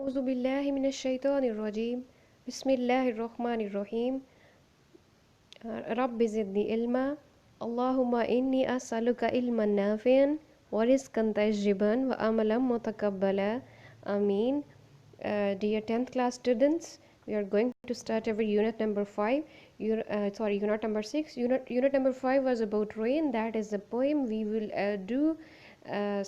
أعوذ بالله من الشيطان الرجيم بسم الله الرحمن الرحيم رب زدني علما اللهم إني أسألك علما نافعا ورزقا طيبا وعملا متقبلا آمين. Dear 10th class students, we are going to start our unit number 5. Unit number 6. Unit number 5 was about rain. That is the poem we will do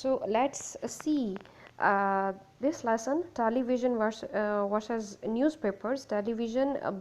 So let's see this lesson television versus newspapers. Television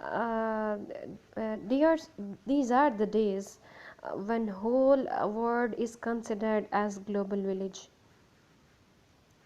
uh, these are the days when whole world is considered as global village.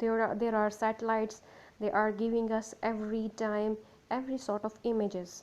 there are satellites, they are giving us every time every sort of images.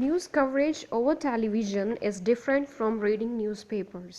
News coverage over television is different from reading newspapers.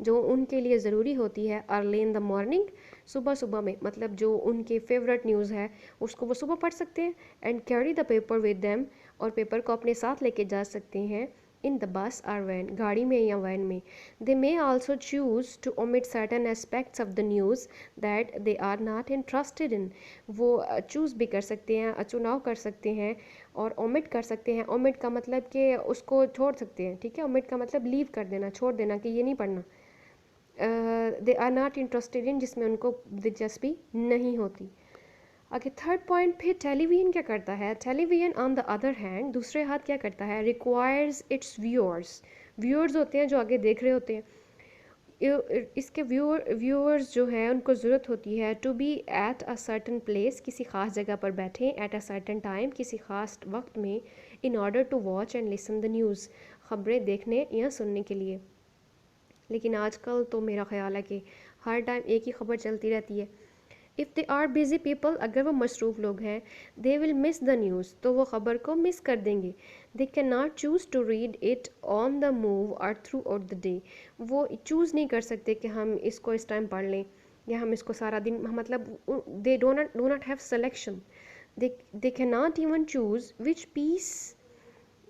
جو ان کے لیے ضروری ہوتی ہے early in the morning, صبح صبح میں، مطلب جو ان کی فیوریٹ نیوز ہے اس کو وہ صبح پڑھ سکتے ہیں. And carry the paper with them, اور پیپر کو اپنے ساتھ لے کے جا سکتے ہیں. ان دا بس اور وین، گاڑی میں یا وین میں. دے may also choose to omit certain aspects of the news that they are not interested in. وہ چوز بھی کر سکتے ہیں، چناؤ کر سکتے ہیں اور omit کر سکتے ہیں. omit کا مطلب کہ اس کو چھوڑ سکتے ہیں، ٹھیک ہے. omit کا مطلب لیو کر دینا، چھوڑ دینا کہ یہ نہیں پڑھنا. They are not interested in, جس میں ان کو دلچسپی نہیں ہوتی. آگے تھرڈ پوائنٹ پہ ٹیلی ویژن کیا کرتا ہے. Television on the other hand, دوسرے ہاتھ کیا کرتا ہے، ریکوائرز اٹس ویورز ہوتے ہیں جو آگے دیکھ رہے ہوتے ہیں. اس کے ویورز جو ہیں ان کو ضرورت ہوتی ہے to be at a certain place, کسی خاص جگہ پر بیٹھیں، ایٹ اے سرٹن ٹائم، کسی خاص وقت میں، in order to watch and listen the news, خبریں دیکھنے یا سننے کے لیے. لیکن آج کل تو میرا خیال ہے کہ ہر ٹائم ایک ہی خبر چلتی رہتی ہے. If they are busy people, اگر وہ مصروف لوگ ہیں، دے ول مس دا نیوز، تو وہ خبر کو مس کر دیں گے. They can not choose to read it on the move or throughout the day. وہ چوز نہیں کر سکتے کہ ہم اس کو اس ٹائم پڑھ لیں یا ہم اس کو سارا دن، مطلب they do not have selection. They can not even choose which piece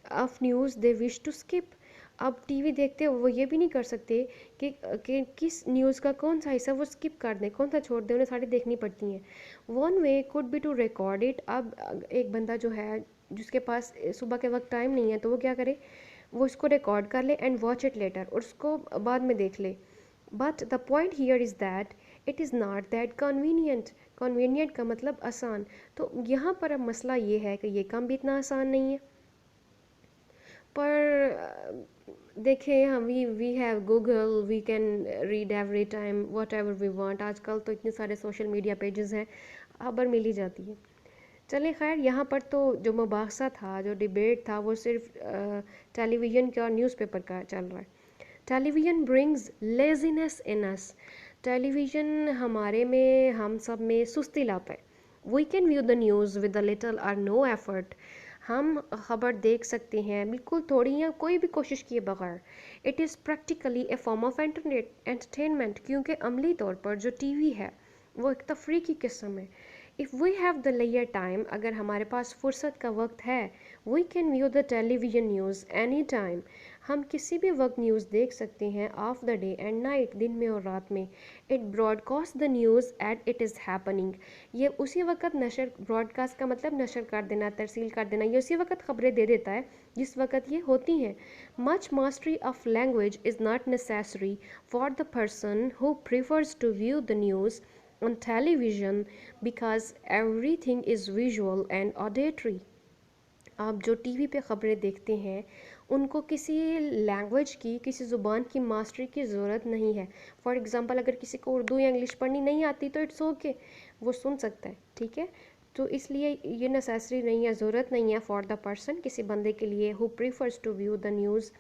of news they wish to skip. اب ٹی وی دیکھتے ہو وہ یہ بھی نہیں کر سکتے کہ کس نیوز کا کون سا حصہ وہ اسکپ کر دیں، کون سا چھوڑ دیں، انہیں ساری دیکھنی پڑتی ہیں. One way could be to record it. اب ایک بندہ جو ہے جس کے پاس صبح کے وقت ٹائم نہیں ہے تو وہ کیا کرے، وہ اس کو ریکارڈ کر لے اینڈ واچ اٹ لیٹر، اور اس کو بعد میں دیکھ لے. But the point here is that it is not that convenient. Convenient کا مطلب آسان. تو یہاں پر اب مسئلہ یہ ہے کہ یہ کام بھی اتنا آسان نہیں ہے. پر دیکھیں ہم we have Google, we can read every time whatever we want. آج کل تو اتنے سارے سوشل میڈیا پیجز ہیں، خبر مل ہی جاتی ہے. چلیں خیر، یہاں پر تو جو مباحثہ تھا، جو ڈیبیٹ تھا، وہ صرف ٹیلی ویژن کا اور نیوز پیپر کا چل رہا ہے. Television brings laziness in us. Television ہمارے میں، ہم سب میں سستی لاتا ہے. We can view the news with a little or no effort. ہم خبر دیکھ سکتے ہیں بالکل تھوڑی یا کوئی بھی کوشش کیے بغیر. It is practically a form of entertainment, کیونکہ عملی طور پر جو ٹی وی ہے وہ ایک تفریح کی قسم ہے. اف وی ہیو دا لیئر ٹائم، اگر ہمارے پاس فرصت کا وقت ہے، we can view the television vision any time ٹائم. ہم کسی بھی وقت نیوز دیکھ سکتے ہیں، of the day and night, دن میں اور رات میں. It broadcast the news at it is happening. یہ اسی وقت نشر، براڈ کاسٹ کا مطلب نشر کر دینا، ترسیل کر دینا. یہ اسی وقت خبریں دے دیتا ہے جس وقت یہ ہوتی ہیں. Much mastery of language is not necessary for the person who prefers to view the news on television because everything is visual and auditory. آپ جو ٹی وی پہ خبریں دیکھتے ہیں ان کو کسی لینگویج کی، کسی زبان کی ماسٹری کی ضرورت نہیں ہے. فار ایگزامپل اگر کسی کو اردو یا انگلش پڑھنی نہیں آتی تو اٹس اوکے، وہ سن سکتا ہے، ٹھیک ہے. تو اس لیے یہ نیسیسری نہیں ہے، ضرورت نہیں ہے فار دا پرسن، کسی بندے کے لیے who prefers to view the news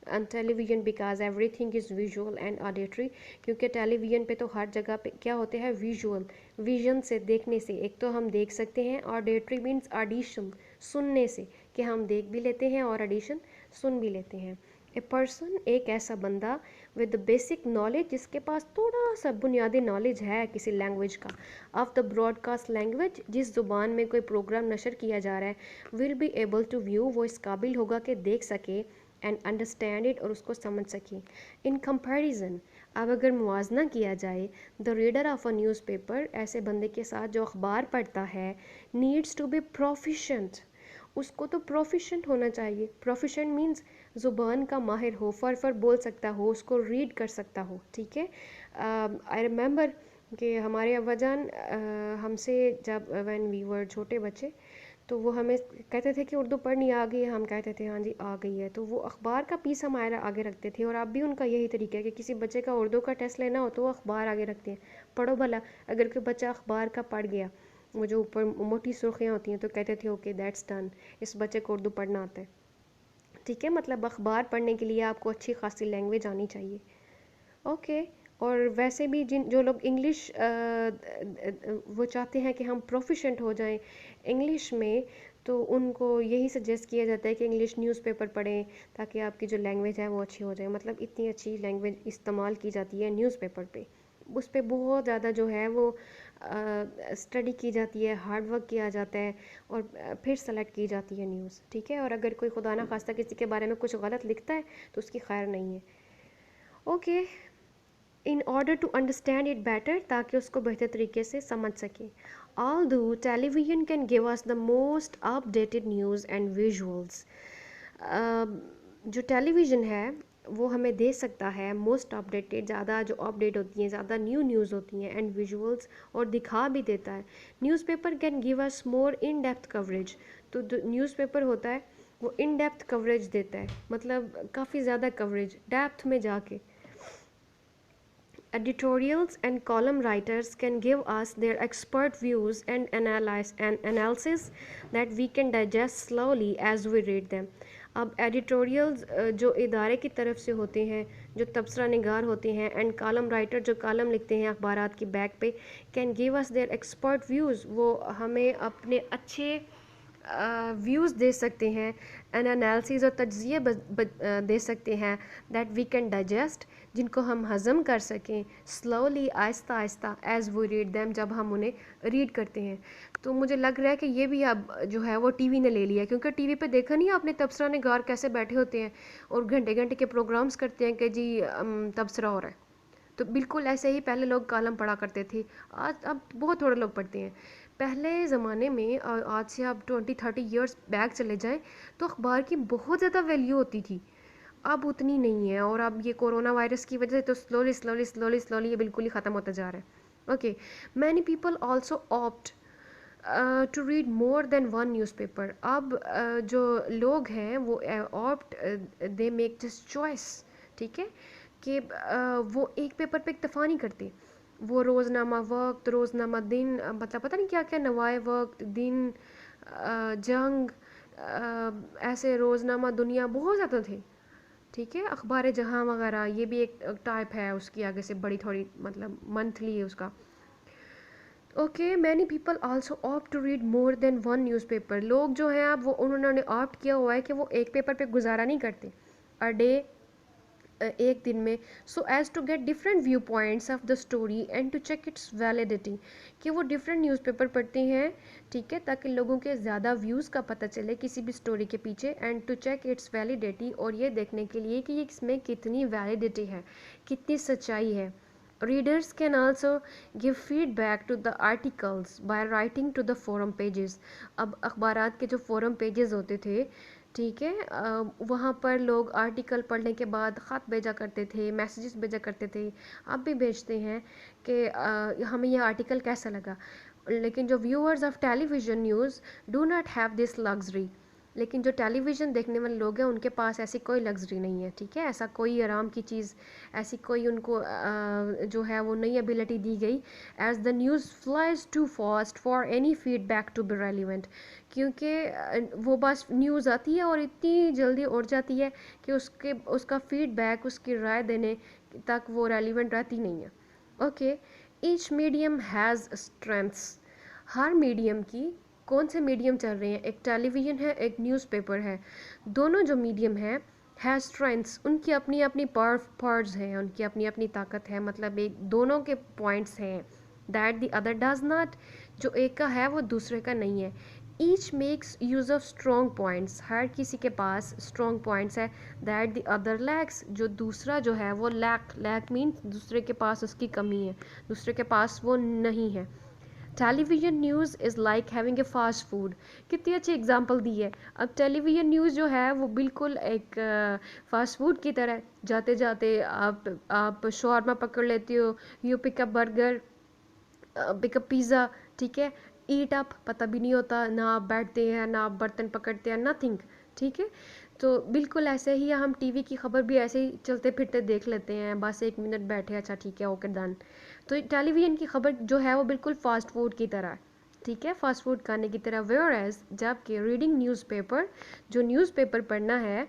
on television because everything is visual and auditory. کیونکہ ٹیلی ویژن پہ تو ہر جگہ پہ کیا ہوتے ہیں، ویژول، ویژن سے، دیکھنے سے. ایک تو ہم دیکھ سکتے ہیں، آڈیٹری مینس آڈیشن، سننے سے، کہ ہم دیکھ بھی لیتے ہیں اور آڈیشن سن بھی لیتے ہیں. اے پرسن، ایک ایسا بندہ ود بیسک نالج، جس کے پاس تھوڑا سا بنیادی نالج ہے کسی لینگویج کا، of the broadcast language, جس زبان میں کوئی پروگرام نشر کیا جا رہا ہے، will be able to view, وہ اس قابل ہوگا کہ دیکھ سکے، اینڈ انڈرسٹینڈ اٹ، اور اس کو سمجھ سکیں. ان کمپیریزن، اب اگر موازنہ کیا جائے، the reader of a news paper, ایسے بندے کے ساتھ جو اخبار پڑھتا ہے، نیڈس ٹو بی پروفیشنٹ. اس کو تو پروفیشنٹ ہونا چاہیے. پروفیشنٹ مینس زبان کا ماہر ہو، فر بول سکتا ہو، اس کو ریڈ کر سکتا ہو، ٹھیک ہے. آئی ریممبر کہ ہمارے ابا جان ہم سے جب وین وی ور چھوٹے بچے، تو وہ ہمیں کہتے تھے کہ اردو پڑھنی آ گئی ہے، ہم کہتے تھے ہاں جی آ گئی ہے. تو وہ اخبار کا پیس ہمارا آگے رکھتے تھے، اور اب بھی ان کا یہی طریقہ ہے کہ کسی بچے کا اردو کا ٹیسٹ لینا ہو تو وہ اخبار آگے رکھتے ہیں، پڑھو بھلا. اگر کوئی بچہ اخبار کا پڑھ گیا، وہ جو اوپر موٹی سرخیاں ہوتی ہیں، تو کہتے تھے اوکے دیٹس ڈن، اس بچے کو اردو پڑھنا آتا ہے، ٹھیک ہے. مطلب اخبار پڑھنے کے لیے آپ کو اچھی خاصی لینگویج آنی چاہیے، اوکے. اور ویسے بھی جو لوگ انگلش وہ چاہتے ہیں کہ ہم پروفیشنٹ ہو جائیں انگلش میں، تو ان کو یہی سجیسٹ کیا جاتا ہے کہ انگلش نیوز پیپر پڑھیں تاکہ آپ کی جو لینگویج ہے وہ اچھی ہو جائے. مطلب اتنی اچھی لینگویج استعمال کی جاتی ہے نیوز پیپر پہ, اس پہ بہت زیادہ جو ہے وہ اسٹڈی کی جاتی ہے, ہارڈ ورک کیا جاتا ہے, اور پھر سلیکٹ کی جاتی ہے نیوز, ٹھیک ہے. اور اگر کوئی خدا نہ خواستہ کسی کے بارے میں کچھ غلط لکھتا ہے تو اس کی خیر نہیں ہے. Okay, in order to understand it better, تاکہ اس کو بہتر طریقے سے سمجھ سکیں. Although television can give us the most updated news and visuals, جو ٹیلی ویژن ہے وہ ہمیں دے سکتا ہے موسٹ اپڈیٹڈ, زیادہ جو اپڈیٹ ہوتی ہیں, زیادہ نیو نیوز ہوتی ہیں, اینڈ ویژولس, اور دکھا بھی دیتا ہے. Newspaper can give us more in depth coverage, تو نیوز پیپر ہوتا ہے وہ ان ڈیپتھ کوریج دیتا ہے, مطلب کافی زیادہ کوریج ڈیپتھ میں جا کے. Editorials and column writers can give us their expert views and analysis that we can digest slowly as we read them. اب ایڈیٹوریلز جو ادارے کی طرف سے ہوتے ہیں, جو تبصرہ نگار ہوتے ہیں, اینڈ کالم رائٹر جو کالم لکھتے ہیں اخبارات کی بیک پہ, can give us their expert views, وہ ہمیں اپنے اچھے ویوز دے سکتے ہیں, این انالیسز اور تجزیے دے سکتے ہیں, دیٹ وی کین ڈائجسٹ, جن کو ہم ہضم کر سکیں, سلولی, آہستہ آہستہ, ایز وی ریڈ دیم, جب ہم انہیں ریڈ کرتے ہیں. تو مجھے لگ رہا ہے کہ یہ بھی اب جو ہے وہ ٹی وی نے لے لیا ہے, کیونکہ ٹی وی پہ دیکھا نہیں آپ نے تبصرہ نگار کیسے بیٹھے ہوتے ہیں اور گھنٹے گھنٹے کے پروگرامز کرتے ہیں کہ جی تبصرہ ہو رہا ہے. تو بالکل ایسے ہی پہلے لوگ کالم پڑھا کرتے تھے, اب بہت تھوڑے لوگ پڑھتے ہیں. پہلے زمانے میں, آج سے اب 20-30 ایئرس بیک چلے جائیں, تو اخبار کی بہت زیادہ ویلیو ہوتی تھی, اب اتنی نہیں ہے. اور اب یہ کورونا وائرس کی وجہ سے تو سلولی یہ بالکل ہی ختم ہوتا جا رہا ہے. Okay, many people also opt to read more than one newspaper. اب جو لوگ ہیں وہ opt, they make this choice, ٹھیک ہے, کہ وہ ایک پیپر پہ اکتفا نہیں کرتے, وہ روزنامہ وقت, روزنامہ دن, مطلب پتہ نہیں کیا کیا, نوائے وقت, دن, جنگ, ایسے روزنامہ دنیا, بہت زیادہ تھے, ٹھیک ہے. اخبار جہاں وغیرہ, یہ بھی ایک ٹائپ ہے اس کی, آگے سے بڑی تھوڑی, مطلب منتھلی ہے اس کا. Okay, many people also opt to read more than one newspaper. لوگ جو ہیں اب وہ انہوں نے آپٹ کیا ہوا ہے کہ وہ ایک پیپر پہ گزارا نہیں کرتے اے ڈے, ایک دن میں, so as to get different view points of the story and to check its validity, کہ وہ ڈفرینٹ نیوز پیپر پڑھتے ہیں, ٹھیک ہے, تاکہ لوگوں کے زیادہ ویوز کا پتہ چلے کسی بھی اسٹوری کے پیچھے, and to check its validity, اور یہ دیکھنے کے لیے کہ اس میں کتنی ویلیڈیٹی ہے, کتنی سچائی ہے. Readers can also give feedback to the articles by writing to the forum pages. اب اخبارات کے جو فورم پیجز ہوتے تھے, ٹھیک ہے, وہاں پر لوگ آرٹیکل پڑھنے کے بعد خط بھیجا کرتے تھے, میسیجز بھیجا کرتے تھے, اب بھی بھیجتے ہیں کہ ہمیں یہ آرٹیکل کیسا لگا. لیکن جو viewers of tele vision news do not have this luxury, لیکن جو ٹیلی ویژن دیکھنے والے لوگ ہیں ان کے پاس ایسی کوئی لگژری نہیں ہے, ٹھیک ہے, ایسا کوئی آرام کی چیز, ایسی کوئی ان کو جو ہے وہ نئی ایبلٹی دی گئی, as the news flies too fast for any feedback to be relevant, کیونکہ وہ بس نیوز آتی ہے اور اتنی جلدی اڑ جاتی ہے کہ اس کا فیڈ بیک, اس کی رائے دینے تک وہ ریلیونٹ رہتی نہیں ہے. Okay, each medium has strengths. ہر میڈیم کی, کون سے میڈیم چل رہے ہیں, ایک ٹیلی ویژن ہے, ایک نیوز پیپر ہے, دونوں جو میڈیم ہیں ہیز اسٹرینتھس, ان کی اپنی اپنی پارٹس ہیں, ان کی اپنی اپنی طاقت ہے, مطلب ایک دونوں کے پوائنٹس ہیں, that the other does not, جو ایک کا ہے وہ دوسرے کا نہیں ہے. Each makes use of strong points, ہر کسی کے پاس اسٹرانگ پوائنٹس ہے, دیٹ دی ادر لیکس, جو دوسرا جو ہے وہ لیک مینس دوسرے کے پاس اس کی کمی ہے, دوسرے کے پاس وہ نہیں ہے. ٹیلی vision news is like having a fast food. کتنی اچھی اگزامپل دی ہے. اب ٹیلی ویژن نیوز جو ہے وہ بالکل ایک فاسٹ فوڈ کی طرح, جاتے جاتے آپ شاورما پکڑ لیتے ہو, you pick up burger, pick up pizza, ٹھیک ہے, ایٹ اپ, پتہ بھی نہیں ہوتا, نہ آپ بیٹھتے ہیں, نہ آپ برتن پکڑتے ہیں, نتھنگ, ٹھیک ہے. تو بالکل ایسے ہی ہم ٹی وی کی خبر بھی ایسے ہی چلتے پھرتے دیکھ لیتے ہیں, بس 1 منٹ بیٹھے, اچھا ٹھیک ہے, اوکے ڈن. تو ٹیلی ویژن کی خبر جو ہے وہ بالکل فاسٹ فوڈ کی طرح, ٹھیک ہے, فاسٹ فوڈ کھانے کی طرح. ویئر ایز, جب کہ ریڈنگ نیوز پیپر, جو نیوز پیپر پڑھنا ہے,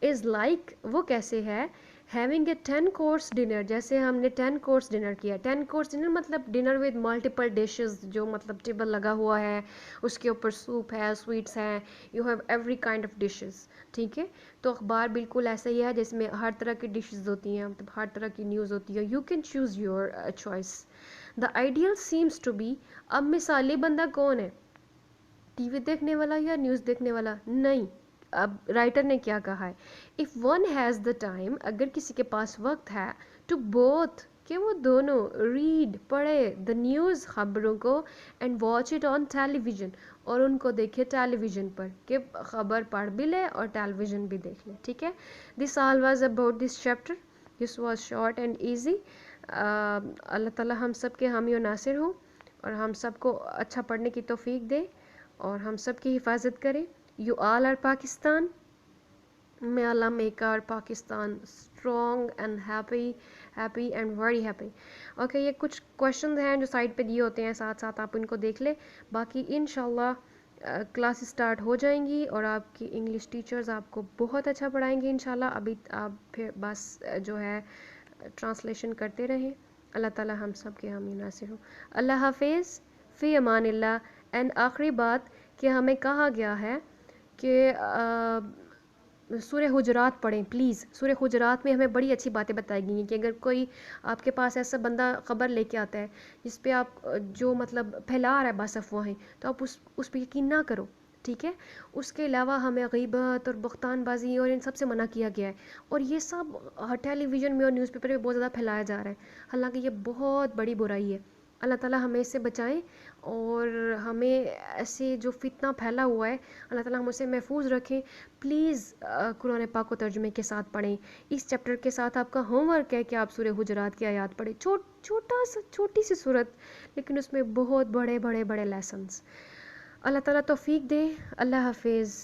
از لائک, وہ کیسے ہے, ہیونگ اے 10 کورس ڈنر، جیسے ہم نے 10 کورس ڈنر کیا. 10 کورس ڈنر مطلب ڈنر ود ملٹیپل ڈشز، جو مطلب ٹیبل لگا ہوا ہے، اس کے اوپر سوپ ہے، سویٹس ہیں، you have every kind of dishes. ٹھیک ہے، تو اخبار بالکل ایسا ہی ہے جس میں ہر طرح کی ڈشز ہوتی ہیں، مطلب ہر طرح کی نیوز ہوتی ہے. You can choose your choice. The ideal seems to be. اب مثالی بندہ کون ہے؟ ٹی وی دیکھنے والا یا نیوز دیکھنے والا؟ نہیں. اب رائٹر نے کیا کہا ہے، if one has the time, اگر کسی کے پاس وقت ہے، ٹو بوتھ، کہ وہ دونوں، ریڈ، پڑھے، دا نیوز، خبروں کو، and watch it on television, اور ان کو دیکھے ٹیلی ویژن پر، کہ خبر پڑھ بھی لے اور ٹیلی ویژن بھی دیکھ لے. ٹھیک ہے. This all was about this chapter. This was short and easy. اللہ تعالیٰ ہم سب کے حامی و ناصر ہوں، اور ہم سب کو اچھا پڑھنے کی توفیق دے، اور ہم سب کی حفاظت کرے. You all are Pakistan. May Allah make our Pakistan strong and happy and very happy. Okay, یہ کچھ کوشچنز ہیں جو سائٹ پہ دیے ہوتے ہیں، ساتھ ساتھ آپ ان کو دیکھ لیں. باقی انشاءاللہ کلاس اسٹارٹ ہو جائیں گی، اور آپ کی انگلش ٹیچرز آپ کو بہت اچھا پڑھائیں گے انشاءاللہ. ابھی آپ پھر بس جو ہے ٹرانسلیشن کرتے رہیں. اللہ تعالی ہم سب کے حامی ناصر ہوں. اللہ حافظ، فی امان اللہ. اینڈ آخری بات کہ ہمیں کہا گیا ہے کہ سورہ حجرات پڑھیں پلیز. سورہ حجرات میں ہمیں بڑی اچھی باتیں بتائی گئی ہیں کہ اگر کوئی آپ کے پاس ایسا بندہ خبر لے کے آتا ہے جس پہ آپ جو مطلب پھیلا رہا ہے بس افواہیں، تو آپ اس پہ یقین نہ کرو. ٹھیک ہے. اس کے علاوہ ہمیں غیبت اور بہتان بازی اور ان سب سے منع کیا گیا ہے، اور یہ سب ٹیلی ویژن میں اور نیوز پیپر میں بہت زیادہ پھیلایا جا رہا ہے، حالانکہ یہ بہت بڑی برائی ہے. اللہ تعالیٰ ہمیں اس سے بچائیں، اور ہمیں ایسے جو فتنہ پھیلا ہوا ہے اللہ تعالیٰ ہم اسے محفوظ رکھیں. پلیز قرآن پاک کو ترجمے کے ساتھ پڑھیں. اس چیپٹر کے ساتھ آپ کا ہوم ورک ہے کہ آپ سورہ حجرات کی آیات پڑھیں. چھوٹی سی صورت، لیکن اس میں بہت بڑے بڑے بڑے لیسنز. اللہ تعالیٰ توفیق دے. اللہ حافظ.